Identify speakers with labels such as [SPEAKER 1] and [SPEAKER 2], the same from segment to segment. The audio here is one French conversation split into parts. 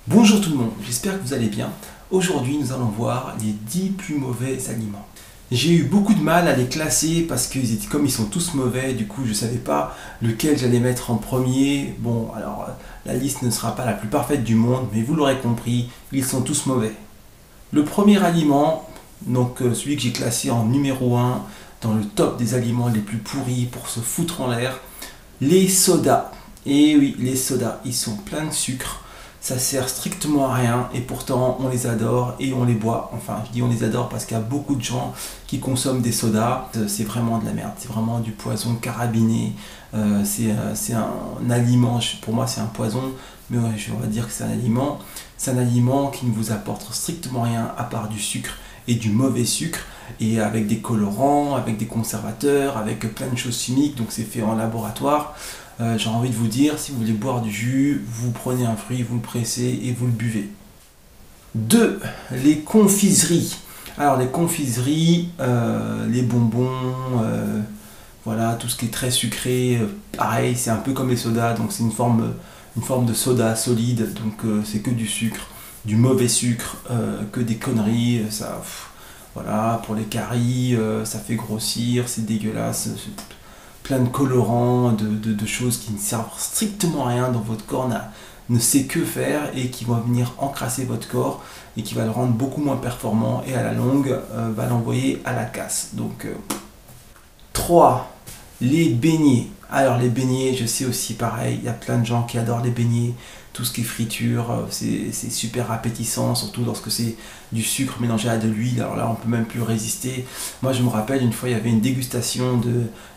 [SPEAKER 1] Bonjour tout le monde, j'espère que vous allez bien. Aujourd'hui, nous allons voir les 10 plus mauvais aliments. J'ai eu beaucoup de mal à les classer parce que comme ils sont tous mauvais, du coup je ne savais pas lequel j'allais mettre en premier. Bon, alors la liste ne sera pas la plus parfaite du monde, mais vous l'aurez compris, ils sont tous mauvais. Le premier aliment, donc celui que j'ai classé en numéro 1 dans le top des aliments les plus pourris pour se foutre en l'air, les sodas. Et oui, les sodas, ils sont pleins de sucre. Ça sert strictement à rien et pourtant on les adore et on les boit. Enfin, je dis on les adore parce qu'il y a beaucoup de gens qui consomment des sodas. C'est vraiment de la merde, c'est vraiment du poison carabiné. C'est un aliment, pour moi c'est un poison, mais ouais, on va dire que c'est un aliment. C'est un aliment qui ne vous apporte strictement rien à part du sucre et du mauvais sucre, et avec des colorants, avec des conservateurs, avec plein de choses chimiques, donc c'est fait en laboratoire. J'ai envie de vous dire, si vous voulez boire du jus, vous prenez un fruit, vous le pressez et vous le buvez. 2. Les confiseries. Alors les confiseries, les bonbons, voilà, tout ce qui est très sucré, pareil, c'est un peu comme les sodas, donc c'est une forme de soda solide, donc c'est que du sucre, du mauvais sucre, que des conneries, ça, voilà, pour les caries, ça fait grossir, c'est dégueulasse, plein de colorants, de choses qui ne servent strictement à rien, dont votre corps ne sait que faire et qui vont venir encrasser votre corps et qui va le rendre beaucoup moins performant et à la longue va l'envoyer à la casse. Donc 3. Les beignets. Alors les beignets, je sais aussi pareil, il y a plein de gens qui adorent les beignets, tout ce qui est friture, c'est super appétissant, surtout lorsque c'est du sucre mélangé à de l'huile, alors là on peut même plus résister. Moi je me rappelle une fois il y avait une dégustation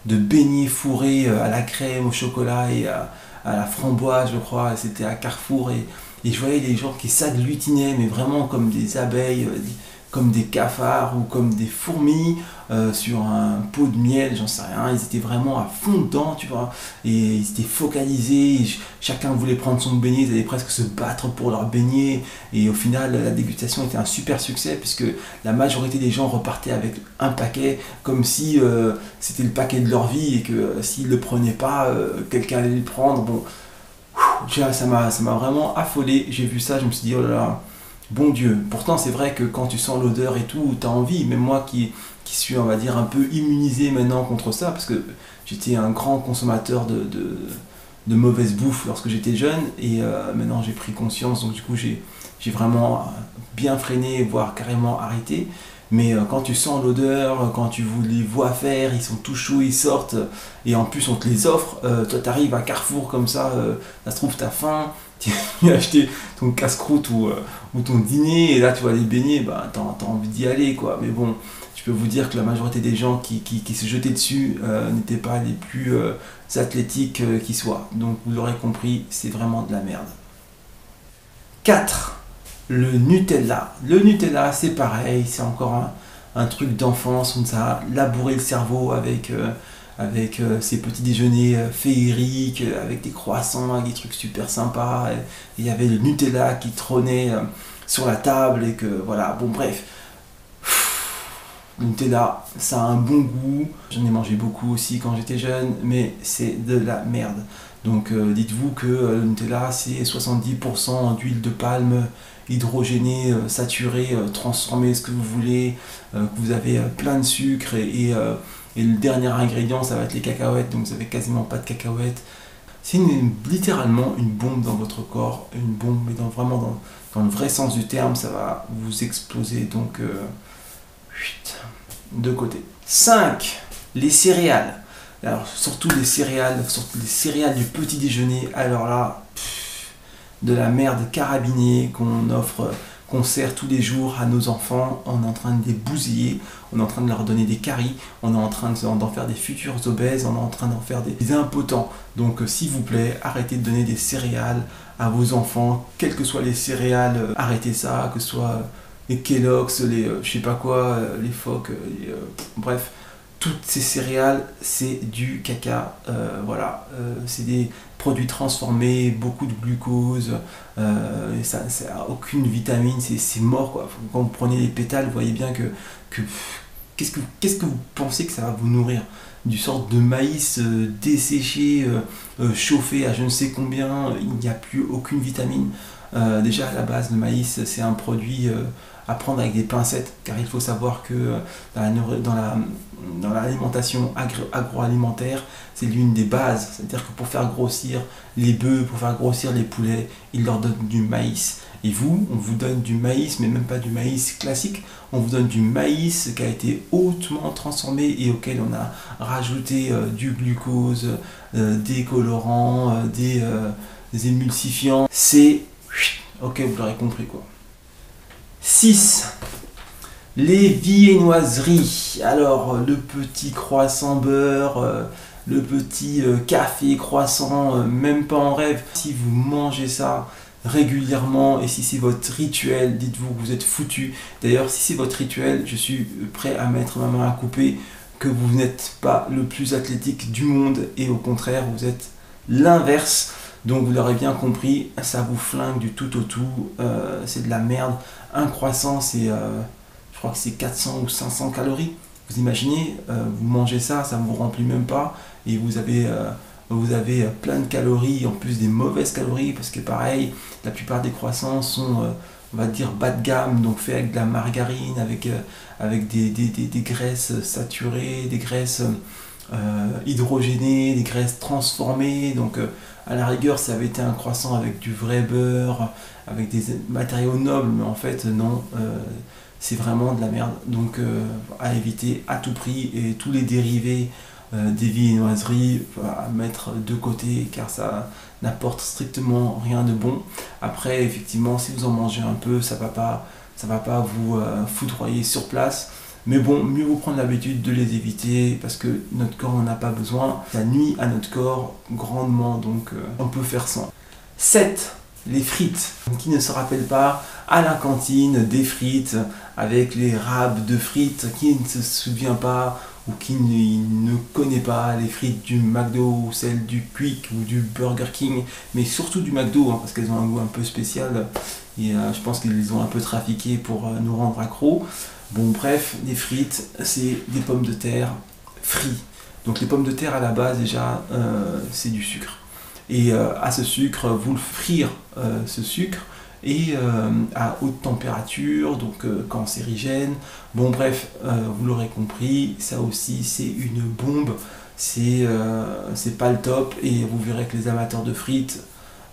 [SPEAKER 1] de beignets fourrés à la crème, au chocolat et à la framboise je crois, c'était à Carrefour, et je voyais les gens qui s'agglutinaient mais vraiment comme des abeilles, comme des cafards ou comme des fourmis sur un pot de miel, j'en sais rien, ils étaient vraiment à fond dedans, tu vois, et ils étaient focalisés, chacun voulait prendre son beignet, ils allaient presque se battre pour leur beignet, et au final la dégustation était un super succès puisque la majorité des gens repartaient avec un paquet comme si c'était le paquet de leur vie et que s'ils ne le prenaient pas, quelqu'un allait le prendre. Bon, ça m'a vraiment affolé, j'ai vu ça, je me suis dit oh là là, bon Dieu. Pourtant c'est vrai que quand tu sens l'odeur et tout, t'as envie, même moi qui suis on va dire un peu immunisé maintenant contre ça, parce que j'étais un grand consommateur de mauvaise bouffe lorsque j'étais jeune, et maintenant j'ai pris conscience, donc du coup j'ai vraiment bien freiné, voire carrément arrêté. Mais quand tu sens l'odeur, quand tu les vois faire, ils sont tout chauds, ils sortent, et en plus on te les offre, toi t'arrives à Carrefour comme ça se trouve t'as faim, tu as acheté ton casse-croûte ou ton dîner, et là tu vois les beignets, bah, t'as envie d'y aller quoi. Mais bon, je peux vous dire que la majorité des gens qui se jetaient dessus n'étaient pas les plus athlétiques qui soient. Donc vous l'aurez compris, c'est vraiment de la merde. 4. Le Nutella. Le Nutella, c'est pareil, c'est encore un truc d'enfance, on a labouré le cerveau avec ces petits déjeuners féeriques, avec des croissants, avec des trucs super sympas. Et il y avait le Nutella qui trônait sur la table, et que voilà, bon bref. Le Nutella, ça a un bon goût. J'en ai mangé beaucoup aussi quand j'étais jeune, mais c'est de la merde. Donc dites-vous que le Nutella, c'est 70% d'huile de palme hydrogénée, saturée, transformée, ce que vous voulez, que vous avez plein de sucre, et le dernier ingrédient, ça va être les cacahuètes, donc vous avez quasiment pas de cacahuètes. C'est littéralement une bombe dans votre corps, une bombe, mais vraiment dans le vrai sens du terme, ça va vous exploser, donc de côté. 5. Les céréales. Alors surtout les céréales du petit déjeuner, alors là, de la merde carabinée qu'on sert tous les jours à nos enfants. On est en train de les bousiller, on est en train de leur donner des caries, on est en train d'en faire des futurs obèses, on est en train d'en faire des impotents. Donc s'il vous plaît, arrêtez de donner des céréales à vos enfants, quelles que soient les céréales, arrêtez ça, que ce soit les Kellogg's, les je sais pas quoi, les phoques, bref. Toutes ces céréales, c'est du caca, voilà, c'est des produits transformés, beaucoup de glucose, et ça n'a aucune vitamine, c'est mort quoi. Quand vous prenez les pétales, vous voyez bien que qu'est-ce que vous pensez que ça va vous nourrir? Du sorte de maïs desséché, chauffé à je ne sais combien, il n'y a plus aucune vitamine. Déjà à la base, le maïs, c'est un produit à prendre avec des pincettes, car il faut savoir que dans l'alimentation agroalimentaire, c'est l'une des bases. C'est-à-dire que pour faire grossir les bœufs, pour faire grossir les poulets, ils leur donnent du maïs. Et vous, on vous donne du maïs, mais même pas du maïs classique, on vous donne du maïs qui a été hautement transformé et auquel on a rajouté du glucose, des colorants, des émulsifiants. C'est... Ok, vous l'aurez compris quoi. 6. Les viennoiseries. Alors, le petit croissant beurre, le petit café croissant, même pas en rêve. Si vous mangez ça régulièrement et si c'est votre rituel, dites-vous que vous êtes foutu. D'ailleurs, si c'est votre rituel, je suis prêt à mettre ma main à couper que vous n'êtes pas le plus athlétique du monde et au contraire, vous êtes l'inverse. Donc vous l'aurez bien compris, ça vous flingue du tout au tout, c'est de la merde. Un croissant, c'est, je crois que c'est 400 ou 500 calories. Vous imaginez, vous mangez ça, ça ne vous remplit même pas et vous avez plein de calories, en plus des mauvaises calories, parce que pareil, la plupart des croissants sont, on va dire, bas de gamme, donc faits avec de la margarine, avec des graisses saturées, des graisses hydrogénées, des graisses transformées. Donc à la rigueur, ça avait été un croissant avec du vrai beurre, avec des matériaux nobles, mais en fait non, c'est vraiment de la merde. Donc à éviter à tout prix, et tous les dérivés des viennoiseries à mettre de côté, car ça n'apporte strictement rien de bon. Après, effectivement, si vous en mangez un peu, ça va pas vous foudroyer sur place. Mais bon, mieux vaut prendre l'habitude de les éviter parce que notre corps n'en a pas besoin. Ça nuit à notre corps grandement, donc on peut faire sans. 7. Les frites. Qui ne se rappelle pas à la cantine des frites avec les rabs de frites, qui ne se souvient pas ou qui ne connaît pas les frites du McDo ou celles du Quick ou du Burger King, mais surtout du McDo, parce qu'elles ont un goût un peu spécial et je pense qu'ils les ont un peu trafiquées pour nous rendre accros. Bon bref, les frites, c'est des pommes de terre frites. Donc les pommes de terre à la base déjà, c'est du sucre. Et à ce sucre, vous le frire ce sucre, et à haute température, donc cancérigène. Bon bref, vous l'aurez compris, ça aussi c'est une bombe, c'est pas le top, et vous verrez que les amateurs de frites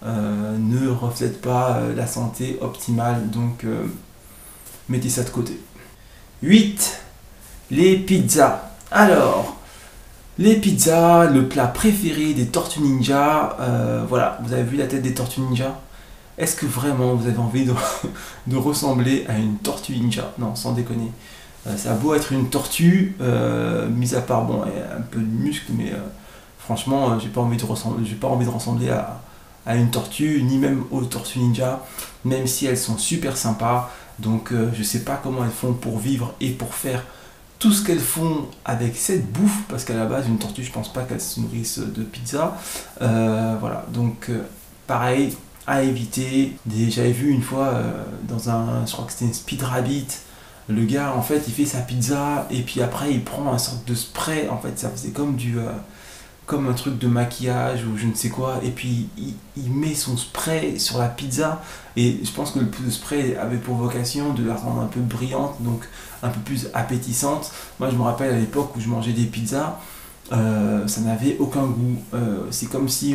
[SPEAKER 1] ne reflètent pas la santé optimale, donc mettez ça de côté. 8. Les pizzas. Alors, les pizzas, le plat préféré des Tortues Ninja. Voilà, vous avez vu la tête des Tortues Ninja? Est-ce que vraiment vous avez envie de ressembler à une Tortue Ninja? Non, sans déconner. Ça a beau être une tortue, mis à part bon, un peu de muscle, mais franchement, j'ai pas envie de ressembler à une tortue, ni même aux Tortues Ninja, même si elles sont super sympas. Donc je sais pas comment elles font pour vivre et pour faire tout ce qu'elles font avec cette bouffe, parce qu'à la base une tortue, je pense pas qu'elle se nourrisse de pizza. Voilà, donc pareil, à éviter. J'avais vu une fois je crois que c'était une Speed Rabbit, le gars en fait il fait sa pizza et puis après il prend un sorte de spray, en fait ça faisait comme un truc de maquillage ou je ne sais quoi, et puis il met son spray sur la pizza, et je pense que le spray avait pour vocation de la rendre un peu brillante, donc un peu plus appétissante. Moi je me rappelle à l'époque où je mangeais des pizzas, ça n'avait aucun goût. C'est comme si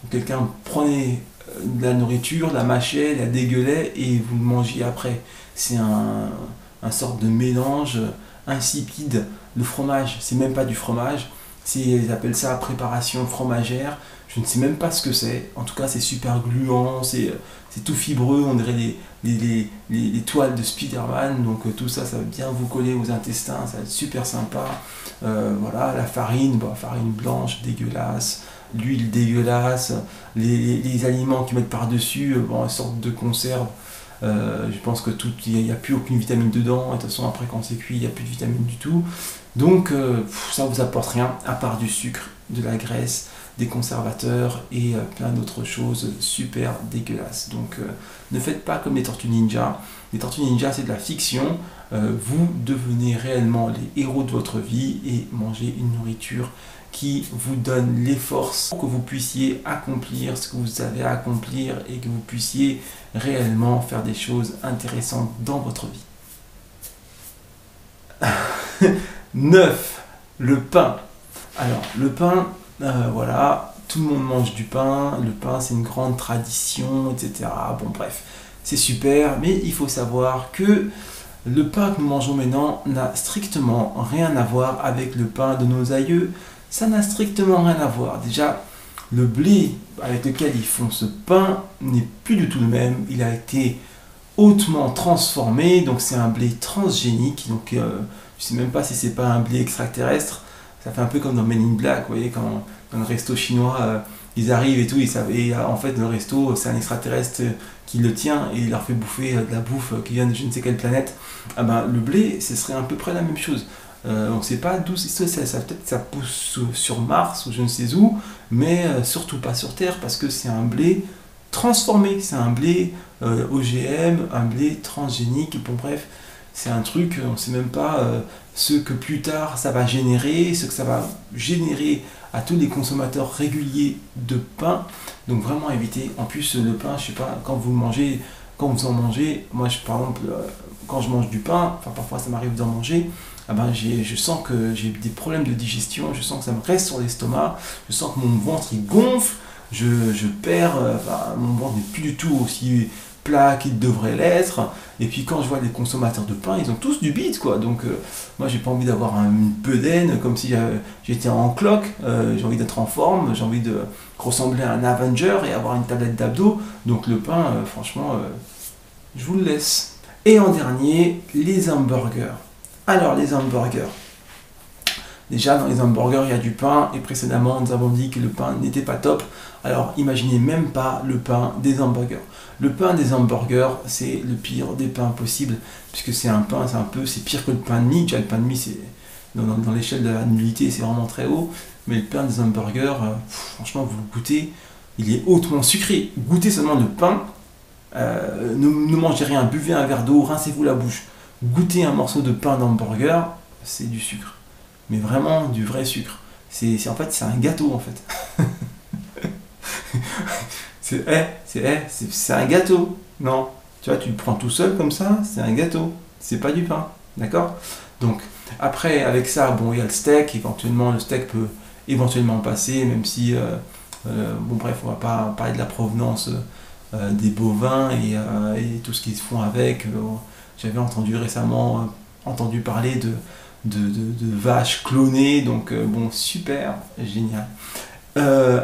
[SPEAKER 1] quelqu'un prenait de la nourriture, la mâchait, la dégueulait et vous le mangiez après. C'est un sorte de mélange insipide. Le fromage, c'est même pas du fromage. Ils appellent ça préparation fromagère. Je ne sais même pas ce que c'est. En tout cas, c'est super gluant, c'est tout fibreux. On dirait les toiles de Spider-Man. Donc tout ça, ça va bien vous coller aux intestins. Ça va être super sympa. Voilà, la farine, farine blanche, dégueulasse. L'huile dégueulasse. Les aliments qu'ils mettent par-dessus, une sorte de conserve. Je pense que il n'y a plus aucune vitamine dedans. De toute façon, après, quand c'est cuit, il n'y a plus de vitamine du tout. Donc ça vous apporte rien à part du sucre, de la graisse, des conservateurs et plein d'autres choses super dégueulasses. Donc ne faites pas comme les Tortues Ninja. Les Tortues Ninja, c'est de la fiction. Vous devenez réellement les héros de votre vie et mangez une nourriture qui vous donne les forces pour que vous puissiez accomplir ce que vous avez à accomplir et que vous puissiez réellement faire des choses intéressantes dans votre vie. 9. Le pain. Alors, le pain, voilà, tout le monde mange du pain. Le pain, c'est une grande tradition, etc. Bon, bref, c'est super, mais il faut savoir que le pain que nous mangeons maintenant n'a strictement rien à voir avec le pain de nos aïeux. Ça n'a strictement rien à voir. Déjà, le blé avec lequel ils font ce pain n'est plus du tout le même. Il a été hautement transformé, donc c'est un blé transgénique. Donc, je ne sais même pas si c'est pas un blé extraterrestre. Ça fait un peu comme dans Men in Black, vous voyez, quand dans le resto chinois, ils arrivent et tout, et en fait, le resto, c'est un extraterrestre qui le tient et il leur fait bouffer de la bouffe qui vient de je ne sais quelle planète. Ah ben, le blé, ce serait à peu près la même chose. On ne sait pas d'où ça, peut-être ça pousse sur Mars ou je ne sais où, mais surtout pas sur Terre parce que c'est un blé transformé, c'est un blé OGM, un blé transgénique, bon bref, c'est un truc, on ne sait même pas ce que plus tard ça va générer, ce que ça va générer à tous les consommateurs réguliers de pain. Donc vraiment éviter. En plus le pain, je sais pas, quand vous en mangez, moi par exemple quand je mange du pain, enfin parfois ça m'arrive d'en manger, ah ben je sens que j'ai des problèmes de digestion, je sens que ça me reste sur l'estomac, je sens que mon ventre il gonfle, je perds, mon ventre n'est plus du tout aussi plat qu'il devrait l'être. Et puis quand je vois les consommateurs de pain, ils ont tous du bide quoi. Donc moi j'ai pas envie d'avoir une bedaine comme si j'étais en cloque. J'ai envie d'être en forme, j'ai envie de ressembler à un Avenger et avoir une tablette d'abdos. Donc le pain, franchement, je vous le laisse. Et en dernier, les hamburgers. Alors les hamburgers. Déjà dans les hamburgers il y a du pain et précédemment nous avons dit que le pain n'était pas top. Alors imaginez même pas le pain des hamburgers. Le pain des hamburgers c'est le pire des pains possibles puisque c'est un pain, c'est pire que le pain de mie. Déjà le pain de mie c'est dans l'échelle de la nullité c'est vraiment très haut. Mais le pain des hamburgers, franchement vous le goûtez, il est hautement sucré. Goûtez seulement le pain, ne mangez rien, buvez un verre d'eau, rincez-vous la bouche. Goûtez un morceau de pain d'hamburger, c'est du sucre. Mais vraiment du vrai sucre. En fait, c'est un gâteau en fait. c'est un gâteau. Non, tu vois, tu le prends tout seul comme ça, c'est un gâteau. C'est pas du pain, d'accord? Donc, après, avec ça, bon, il y a le steak. Éventuellement, le steak peut éventuellement passer, même si, bon, bref, on va pas parler de la provenance des bovins et tout ce qu'ils font avec. J'avais récemment entendu parler de vaches clonées, donc bon, super, génial.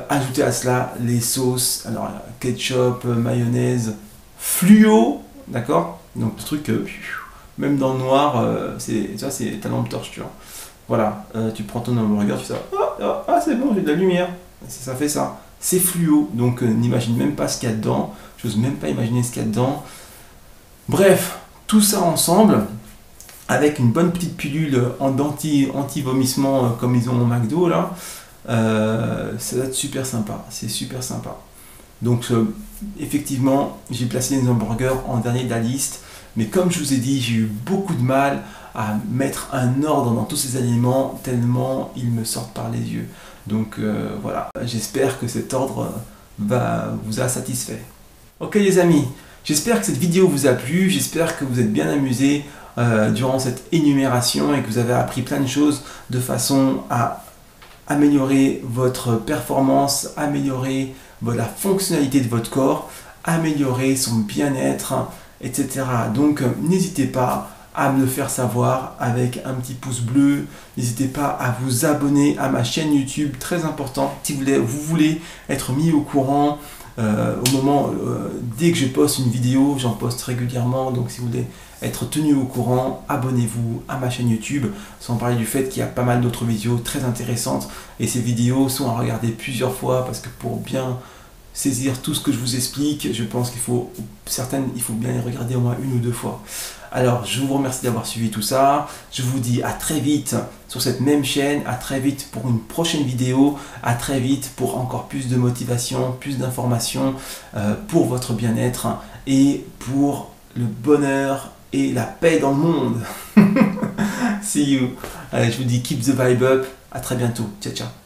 [SPEAKER 1] Ajoutez à cela les sauces, alors ketchup, mayonnaise, fluo, d'accord? Donc le truc, même dans le noir, c'est ta lampe torche, tu vois. Voilà, tu prends ton hamburger, tu fais ça, ah c'est bon, j'ai de la lumière, ça fait ça. C'est fluo, donc n'imagine même pas ce qu'il y a dedans, j'ose même pas imaginer ce qu'il y a dedans. Bref, tout ça ensemble, avec une bonne petite pilule anti-vomissement comme ils ont au McDo là, ça va être super sympa, c'est super sympa. Donc effectivement, j'ai placé les hamburgers en dernier de la liste, mais comme je vous ai dit, j'ai eu beaucoup de mal à mettre un ordre dans tous ces aliments, tellement ils me sortent par les yeux. Donc voilà, j'espère que cet ordre vous a satisfait. Ok les amis, j'espère que cette vidéo vous a plu, j'espère que vous êtes bien amusés durant cette énumération et que vous avez appris plein de choses de façon à améliorer votre performance, améliorer la fonctionnalité de votre corps, améliorer son bien-être, etc. Donc n'hésitez pas à me le faire savoir avec un petit pouce bleu, n'hésitez pas à vous abonner à ma chaîne YouTube, très important, si vous voulez être mis au courant au moment, dès que je poste une vidéo, j'en poste régulièrement, donc si vous voulez être tenu au courant, abonnez-vous à ma chaîne YouTube, sans parler du fait qu'il y a pas mal d'autres vidéos très intéressantes, et ces vidéos sont à regarder plusieurs fois, parce que pour bien saisir tout ce que je vous explique, je pense qu'il faut bien les regarder au moins 1 ou 2 fois. Alors, je vous remercie d'avoir suivi tout ça. Je vous dis à très vite sur cette même chaîne, à très vite pour une prochaine vidéo, à très vite pour encore plus de motivation, plus d'informations pour votre bien-être et pour le bonheur et la paix dans le monde. See you. Allez, je vous dis keep the vibe up. À très bientôt. Ciao, ciao.